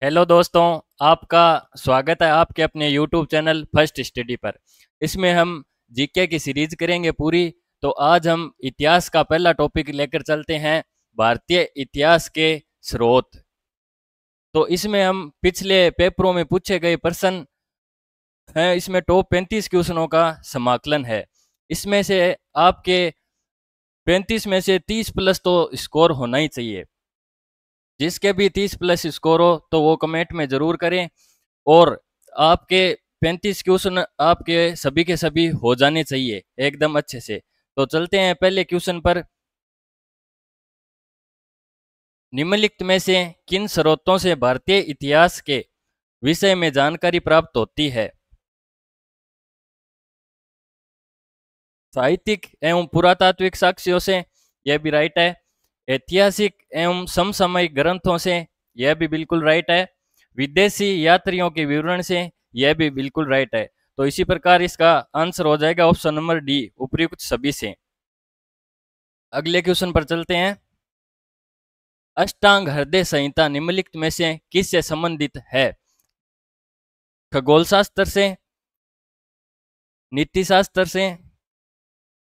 Hello दोस्तों, आपका स्वागत है आपके अपने YouTube चैनल फर्स्ट स्टडी पर। इसमें हम जीके की सीरीज करेंगे पूरी। तो आज हम इतिहास का पहला टॉपिक लेकर चलते हैं, भारतीय इतिहास के स्रोत। तो इसमें हम पिछले पेपरों में पूछे गए प्रश्न हैं, इसमें टॉप 35 क्वेश्चनों का समाकलन है। इसमें से आपके 35 में से 30 प्लस तो स्कोर होना ही चाहिए। जिसके भी 30 प्लस स्कोर हो तो वो कमेंट में ज़रूर करें। और आपके 35 क्वेश्चन आपके सभी के सभी हो जाने चाहिए एकदम अच्छे से। तो चलते हैं पहले क्वेश्चन पर। निम्नलिखित में से किन स्रोतों से भारतीय इतिहास के विषय में जानकारी प्राप्त होती है? साहित्यिक एवं पुरातात्विक साक्ष्यों से, यह भी राइट है। ऐतिहासिक एवं समसामयिक ग्रंथों से, यह भी बिल्कुल राइट है। विदेशी यात्रियों के विवरण से, यह भी बिल्कुल राइट है। तो इसी प्रकार इसका आंसर हो जाएगा ऑप्शन नंबर डी, उपयुक्त सभी से। अगले क्वेश्चन पर चलते हैं। अष्टांग हृदय संहिता निम्नलिखित में से किससे संबंधित है? खगोल शास्त्र से, नीति शास्त्र से,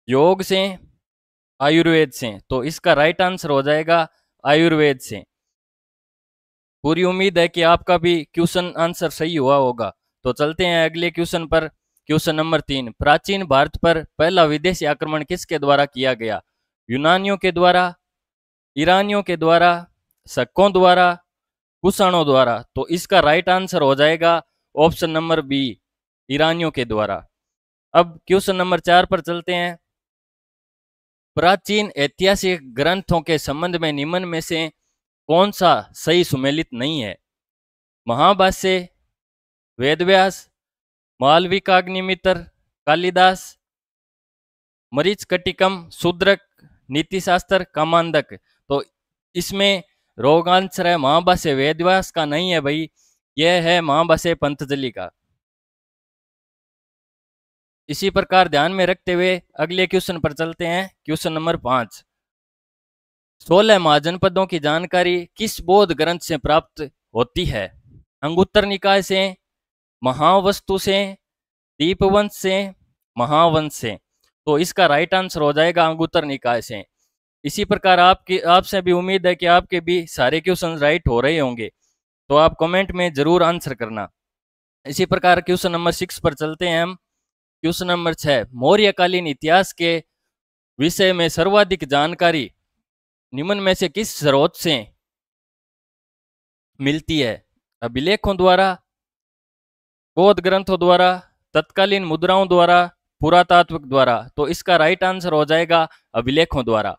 योग से, आयुर्वेद से। तो इसका राइट आंसर हो जाएगा आयुर्वेद से। पूरी उम्मीद है कि आपका भी क्वेश्चन आंसर सही हुआ होगा। तो चलते हैं अगले क्वेश्चन पर। क्वेश्चन नंबर 3, प्राचीन भारत पर पहला विदेशी आक्रमण किसके द्वारा किया गया? यूनानियों के द्वारा, ईरानियों के द्वारा, शकों द्वारा, कुषाणों द्वारा। तो इसका राइट आंसर हो जाएगा ऑप्शन नंबर बी, ईरानियों के द्वारा। अब क्वेश्चन नंबर 4 पर चलते हैं। प्राचीन ऐतिहासिक ग्रंथों के संबंध में निम्न में से कौन सा सही सुमेलित नहीं है? महाभाष्य, वेदव्यास, मालविकाग्निमित्र, कालिदास, मरीचकटिकम, शूद्रक, नीतिशास्त्र, कामांदक। तो इसमें रोग आंसर है महाभाष्य वेदव्यास का नहीं है भाई, यह है महाभाष्य पंतजलि का। इसी प्रकार ध्यान में रखते हुए अगले क्वेश्चन पर चलते हैं। क्वेश्चन नंबर 5, 16 महाजनपदों की जानकारी किस बौद्ध ग्रंथ से प्राप्त होती है? अंगुत्तर निकाय से, महावस्तु से, दीपवंश से, महावंश से। तो इसका राइट आंसर हो जाएगा अंगुत्तर निकाय से। इसी प्रकार आपसे भी उम्मीद है कि आपके भी सारे क्वेश्चन राइट हो रहे होंगे। तो आप कमेंट में जरूर आंसर करना। इसी प्रकार क्वेश्चन नंबर 6 पर चलते हैं हम। क्वेश्चन नंबर 6, मौर्यकालीन इतिहास के विषय में सर्वाधिक जानकारी निम्न में से किस स्रोत से मिलती है? अभिलेखों द्वारा, बौद्ध ग्रंथों द्वारा, तत्कालीन मुद्राओं द्वारा, पुरातात्विक द्वारा। तो इसका राइट आंसर हो जाएगा अभिलेखों द्वारा।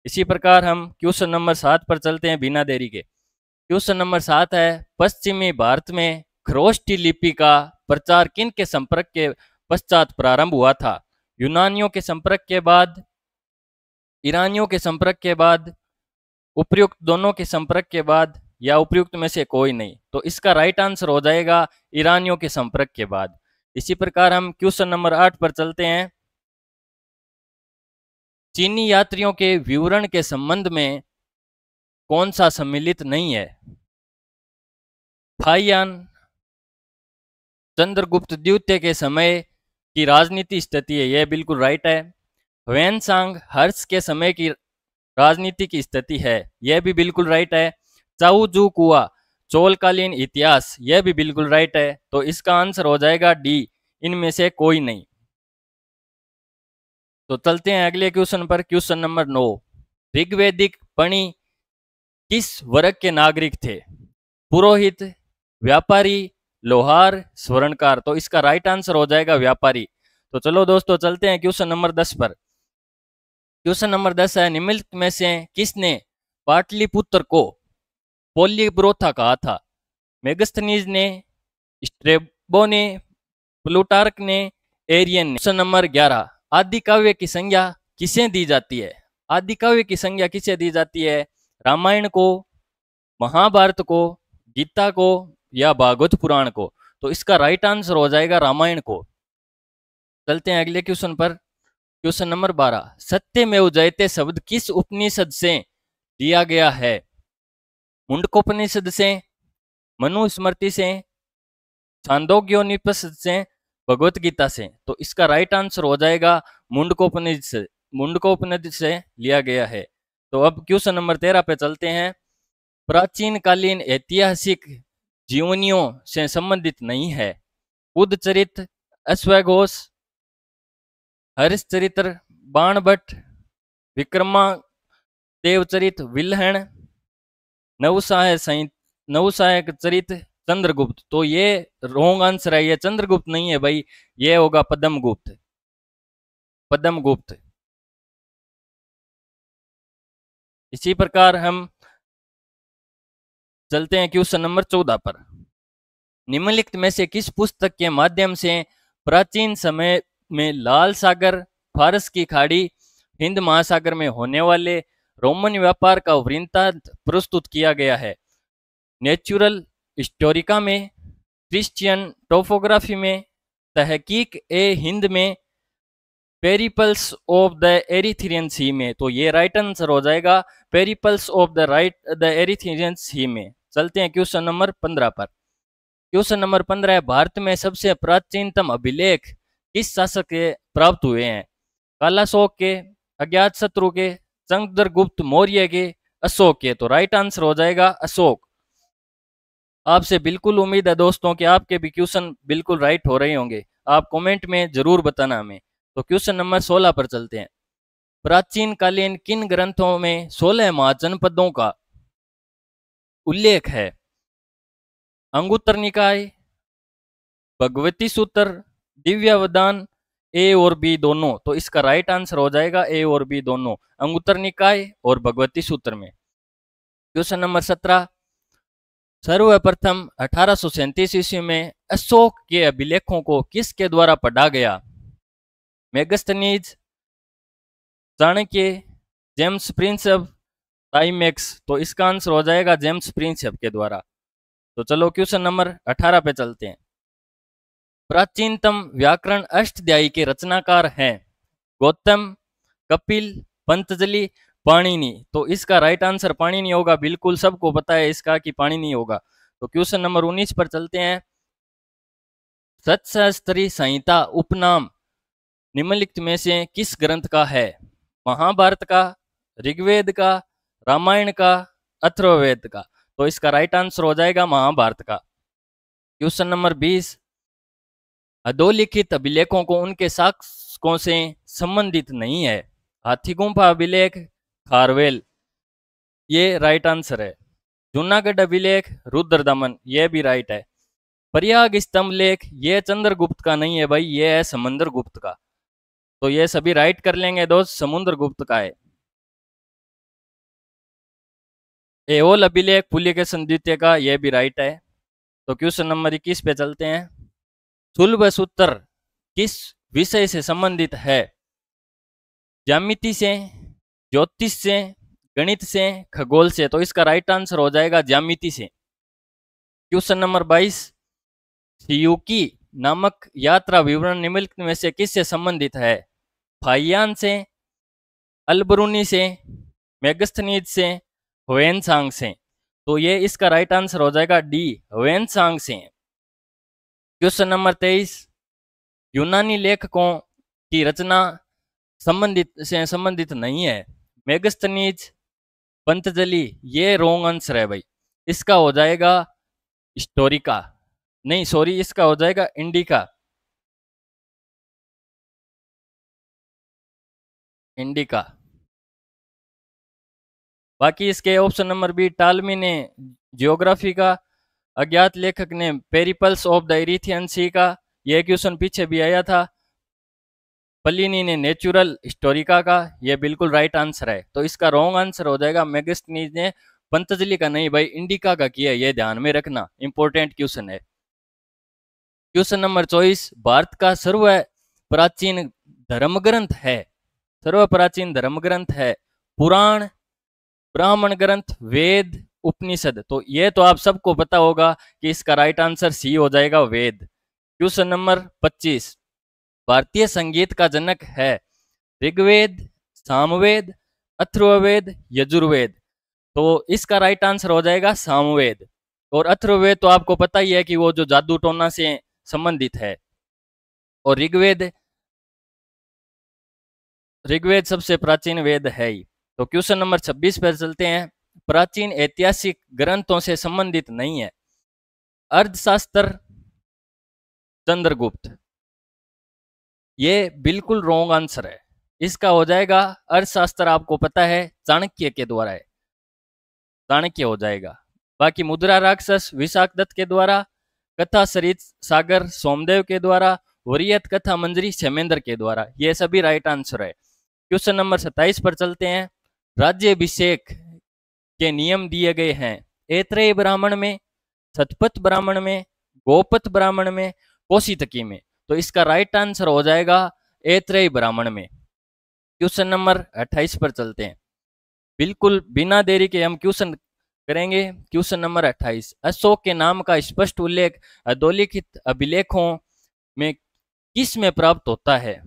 इसी प्रकार हम क्वेश्चन नंबर 7 पर चलते हैं बिना देरी के। क्वेश्चन नंबर 7 है, पश्चिमी भारत में खरोष्ठी लिपि का प्रचार किन के संपर्क के पश्चात प्रारंभ हुआ था? यूनानियों के संपर्क के बाद, ईरानियों के संपर्क के बाद, उपयुक्त दोनों के संपर्क के बाद, या उपयुक्त में से कोई नहीं? तो इसका राइट आंसर हो जाएगा ईरानियों के संपर्क के बाद। इसी प्रकार हम क्वेश्चन नंबर 8 पर चलते हैं। चीनी यात्रियों के विवरण के संबंध में कौन सा सम्मिलित नहीं है? फाहियान, चंद्रगुप्त द्वितीय के समय की राजनीति स्थिति है, यह बिल्कुल राइट है। वेनसांग हर्ष के समय की राजनीति की स्थिति है, यह भी बिल्कुल राइट है। चाउ जू कुआ चोलकालीन इतिहास, यह भी बिल्कुल राइट है। तो इसका आंसर हो जाएगा डी, इनमें से कोई नहीं। तो चलते हैं अगले क्वेश्चन पर। क्वेश्चन नंबर 9, ऋग्वेदिक पणि किस वर्ग के नागरिक थे? पुरोहित, व्यापारी, लोहार, स्वर्णकार। तो इसका राइट आंसर हो जाएगा व्यापारी। तो चलो दोस्तों चलते हैं क्वेश्चन नंबर 10 पर। क्वेश्चन नंबर 10 है, निम्नलिखित में से किसने पाटलिपुत्र को पोलिब्रोथा कहा था? मेगस्थनीज ने, स्ट्रेबो ने, प्लूटार्क ने, एरियन ने। क्वेश्चन नंबर 11, आदि काव्य की संज्ञा किसे दी जाती है? आदि काव्य की संज्ञा किसे दी जाती है? रामायण को, महाभारत को, गीता को, या भागवत पुराण को? तो इसका राइट आंसर हो जाएगा रामायण को। चलते हैं अगले क्वेश्चन पर। क्वेश्चन नंबर 12, सत्यमेव जयते शब्द किस उपनिषद से लिया गया है? मुंडकोपनिषद से, मनुस्मृति से, छांदोग्योपनिषद से, भगवत गीता से। तो इसका राइट आंसर हो जाएगा मुंडकोपनिषद से। मुंडकोपनिषद से लिया गया है। तो अब क्वेश्चन नंबर 13 पे चलते हैं। प्राचीन कालीन ऐतिहासिक जीवनियों से संबंधित नहीं है। बुद्धचरित, अश्वघोष, हरिश्चरित्र, बाणभट्ट, विक्रमादेवचरित, विल्हण, नवसायक चरित, चंद्रगुप्त। तो ये रॉन्ग आंसर है, ये चंद्रगुप्त नहीं है भाई, ये होगा पद्मगुप्त। पद्मगुप्त। इसी प्रकार हम चलते हैं क्वेश्चन नंबर 14 पर। निम्नलिखित में से किस पुस्तक के माध्यम से प्राचीन समय में लाल सागर, फारस की खाड़ी, हिंद महासागर में होने वाले रोमन व्यापार का वृत्तांत प्रस्तुत किया गया है? नेचुरल हिस्टोरिका में, क्रिश्चियन टोपोग्राफी में, तहकीक ए हिंद में, पेरिपल्स ऑफ द एरिथ्रियन सी में। तो ये राइट आंसर हो जाएगा पेरिपल्स ऑफ द एरिथ्रियन सी में। चलते हैं क्वेश्चन नंबर 15 पर। क्वेश्चन नंबर 15 है, भारत में सबसे प्राचीनतम अभिलेख किस शासक के प्राप्त हुए हैं? कालाशोक के, अज्ञातशत्रु के, चंद्रगुप्त मौर्य के, अशोक के। तो राइट आंसर हो जाएगा अशोक। आपसे बिल्कुल उम्मीद है दोस्तों कि आपके भी क्वेश्चन बिल्कुल राइट हो रहे होंगे। आप कमेंट में जरूर बताना हमें। तो क्वेश्चन नंबर 16 पर चलते हैं। प्राचीन कालीन किन ग्रंथों में 16 महाजनपदों का उल्लेख है? अंगुत्तर निकाय, भगवती सूत्र, दिव्यावदान, ए और बी दोनों। तो इसका राइट आंसर हो जाएगा ए और बी दोनों, अंगुत्तर निकाय और भगवती सूत्र में। क्वेश्चन नंबर 17, सर्वप्रथम 1837 ईस्वी में अशोक के अभिलेखों को किसके द्वारा पढ़ा गया? Megasthenes, Chanakya, James Prinsep, Timex. तो इसका आंसर हो जाएगा जेम्स प्रिंसेप के द्वारा। तो चलो क्वेश्चन नंबर 18 पे चलते हैं। प्राचीनतम व्याकरण अष्टध्यायी के रचनाकार हैं? गौतम, कपिल, पतंजलि, पाणिनि। तो इसका राइट आंसर पाणिनि होगा। बिल्कुल सबको पता है इसका कि पाणिनि होगा। तो क्वेश्चन नंबर 19 पर चलते हैं। सतशास्त्री संहिता उपनाम निम्नलिखित में से किस ग्रंथ का है? महाभारत का, ऋग्वेद का, रामायण का, अथर्ववेद का। तो इसका राइट आंसर हो जाएगा महाभारत का। क्वेश्चन नंबर 20, अधोलिखित अभिलेखों को उनके शासकों से संबंधित नहीं है? हाथी गुम्फा अभिलेख, खारवेल, ये राइट आंसर है। जूनागढ़ अभिलेख, रुद्रदमन, ये भी राइट है। प्रयाग स्तंभ लेख, ये चंद्रगुप्त का नहीं है भाई, ये है समुद्र गुप्त का। तो ये सभी राइट कर लेंगे दोस्त, समुद्र गुप्त का है। एहोल अभिलेख, पुलिकेशन द्वितीय का, ये भी राइट है। तो क्वेश्चन नंबर 21 पे चलते हैं। सुलभ सूत्र किस विषय से संबंधित है? ज्यामिति से, ज्योतिष से, गणित से, खगोल से। तो इसका राइट आंसर हो जाएगा ज्यामिति से। क्वेश्चन नंबर 22, सियूकी नामक यात्रा विवरण निम्नलिखित में से किससे संबंधित है? फाइयान से, अलबरूनी से, मेगस्थनीज से, ह्वेनसांग से। तो ये इसका राइट आंसर हो जाएगा डी, ह्वेनसांग से। क्वेश्चन नंबर 23, यूनानी लेखकों की रचना संबंधित नहीं है? मेगस्थनीज, पतंजलि, ये रॉन्ग आंसर है भाई। इसका हो जाएगा हिस्टोरिका, नहीं सॉरी, इसका हो जाएगा इंडिका। इंडिका। बाकी इसके ऑप्शन नंबर बी, टालमी ने जियोग्राफी का, अज्ञात लेखक ने पेरिपल्स ऑफ द एरिथ्रियन सी का, यह क्वेश्चन पीछे भी आया था। पलिनी ने नेचुरल हिस्टोरिका का, यह बिल्कुल राइट आंसर है। तो इसका रॉन्ग आंसर हो जाएगा मेगस्थनीज ने पतंजलि का नहीं भाई, इंडिका का किया, यह ध्यान में रखना, इंपॉर्टेंट क्वेश्चन है। क्वेश्चन नंबर 24, भारत का सर्व प्राचीन धर्म ग्रंथ है? सर्व प्राचीन धर्म ग्रंथ है पुराण, ब्राह्मण ग्रंथ, वेद, उपनिषद। तो ये तो आप सबको पता होगा कि इसका राइट आंसर सी हो जाएगा वेद। क्वेश्चन नंबर 25, भारतीय संगीत का जनक है? ऋग्वेद, सामवेद, अथर्ववेद, यजुर्वेद। तो इसका राइट आंसर हो जाएगा सामवेद। और अथर्ववेद तो आपको पता ही है कि वो जो जादू टोना से संबंधित है। और ऋग्वेद, ऋग्वेद सबसे प्राचीन वेद है ही। तो क्वेश्चन नंबर 26 पर चलते हैं। प्राचीन ऐतिहासिक ग्रंथों से संबंधित नहीं है। अर्थशास्त्र चंद्रगुप्त, ये बिल्कुल रॉन्ग आंसर है। इसका हो जाएगा अर्थशास्त्र, आपको पता है चाणक्य के द्वारा है, चाणक्य हो जाएगा। बाकी मुद्रा राक्षस विशाखदत्त के द्वारा, कथा सरित सागर सोमदेव के द्वारा, वरीयत कथा मंजरी क्षेमेंद्र के द्वारा, ये सभी राइट आंसर है। क्वेश्चन नंबर 27 पर चलते हैं। राज्याभिषेक के नियम दिए गए हैं ऐत्रेय ब्राह्मण में, शतपथ ब्राह्मण में, गोपथ ब्राह्मण में, कौशितकी में। तो इसका राइट आंसर हो जाएगा ऐत्रेय ब्राह्मण में। क्वेश्चन नंबर 28 पर चलते हैं। बिल्कुल बिना देरी के हम क्वेश्चन करेंगे। क्वेश्चन नंबर 28, अशोक के नाम का स्पष्ट उल्लेख अधोलिखित अभिलेखों में किस में प्राप्त होता है?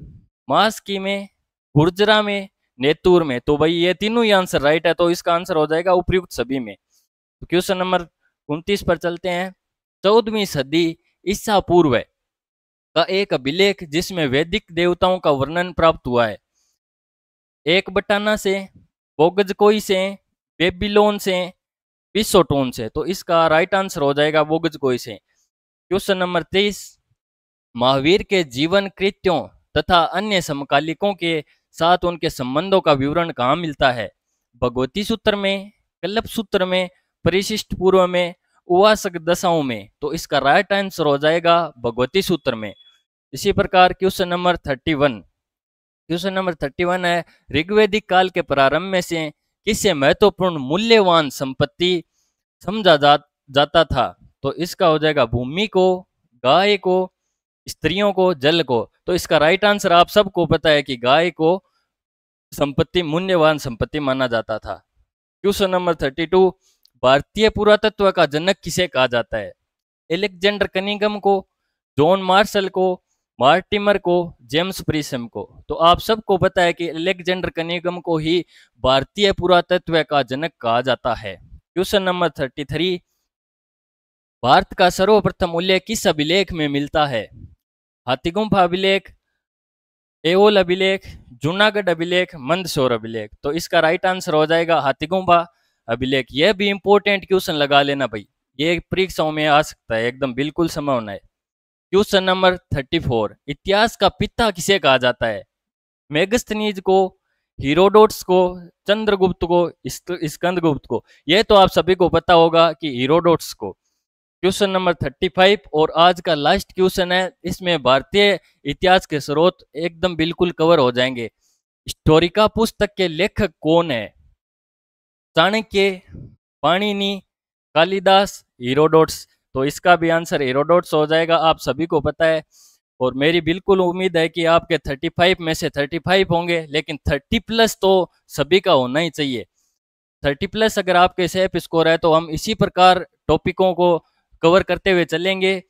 मास्की में, गुर्जरा में, नेतुर में। तो भाई ये तीनों ही आंसर राइट है, तो इसका आंसर हो जाएगा उपयुक्त सभी में। तो क्वेश्चन नंबर 29 पर चलते हैं। 14वीं सदी ईसा पूर्व का एक अभिलेख जिसमें वैदिक देवताओं का वर्णन प्राप्त हुआ है। एक बटाना से, बोगजकोई से, बेबीलोन से, पिसोटोन से। तो इसका राइट आंसर हो जाएगा बोगजकोई से। क्वेश्चन नंबर 23, महावीर के जीवन कृत्यों तथा अन्य समकालिकों के साथ उनके संबंधों का विवरण कहाँ मिलता है? भगवती सूत्र में, कल्प सूत्र में, परिशिष्ट पूर्व में, उवासक दशाओं में। तो इसका राइट आंसर हो जाएगा भगवती सूत्र में। इसी प्रकार क्वेश्चन नंबर 31, क्वेश्चन नंबर 31 है, ऋग्वैदिक काल के प्रारंभ में से किसे महत्वपूर्ण मूल्यवान संपत्ति समझा जाता था? तो इसका हो जाएगा भूमि को, गाय को, स्त्रियों को, जल को। तो इसका राइट आंसर आप सबको पता है कि गाय को संपत्ति, मूल्यवान संपत्ति माना जाता था। क्वेश्चन नंबर 32, भारतीय पुरातत्व का जनक किसे कहा जाता है? एलेक्जेंडर कनिंघम को, जॉन मार्शल को, मार्टिमर को, जेम्स प्रीसम को। तो आप सबको पता है कि एलेक्जेंडर कनिंघम को ही भारतीय पुरातत्व का जनक कहा जाता है। क्वेश्चन नंबर 33, भारत का सर्वप्रथम उल्लेख किस अभिलेख में मिलता है? हाथीगुम्फा अभिलेख, एओल अभिलेख, जूनागढ़ अभिलेख, मंदसौर अभिलेख। तो इसका राइट आंसर हो जाएगा हाथीगुम्फा अभिलेख। यह भी इंपॉर्टेंट क्वेश्चन लगा लेना भाई, ये परीक्षाओं में आ सकता है, एकदम बिल्कुल संभावना है। क्वेश्चन नंबर 34, इतिहास का पिता किसे कहा जाता है? मेगस्थनीज को, हीरोडोट्स को, चंद्रगुप्त को, स्कंदगुप्त को। यह तो आप सभी को पता होगा कि हीरोडोट्स को। क्वेश्चन नंबर 35 और आज का लास्ट क्वेश्चन है, इसमें भारतीय इतिहास के स्रोत एकदम बिल्कुल कवर हो जाएंगे। हिस्टोरिका पुस्तक के लेखक कौन है? चाणक्य, पाणिनि, कालिदास, हीरोडोट्स। तो इसका भी आंसर हीरोडोट्स हो जाएगा, आप सभी को पता है। और मेरी बिल्कुल उम्मीद है कि आपके 35 में से 35 होंगे, लेकिन 30 प्लस तो सभी का होना ही चाहिए। 30 प्लस अगर आपके सेफ स्कोर है तो हम इसी प्रकार टॉपिकों को कवर करते हुए चलेंगे।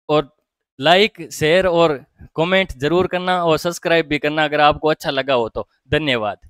और लाइक, शेयर और कमेंट जरूर करना और सब्सक्राइब भी करना अगर आपको अच्छा लगा हो तो। धन्यवाद।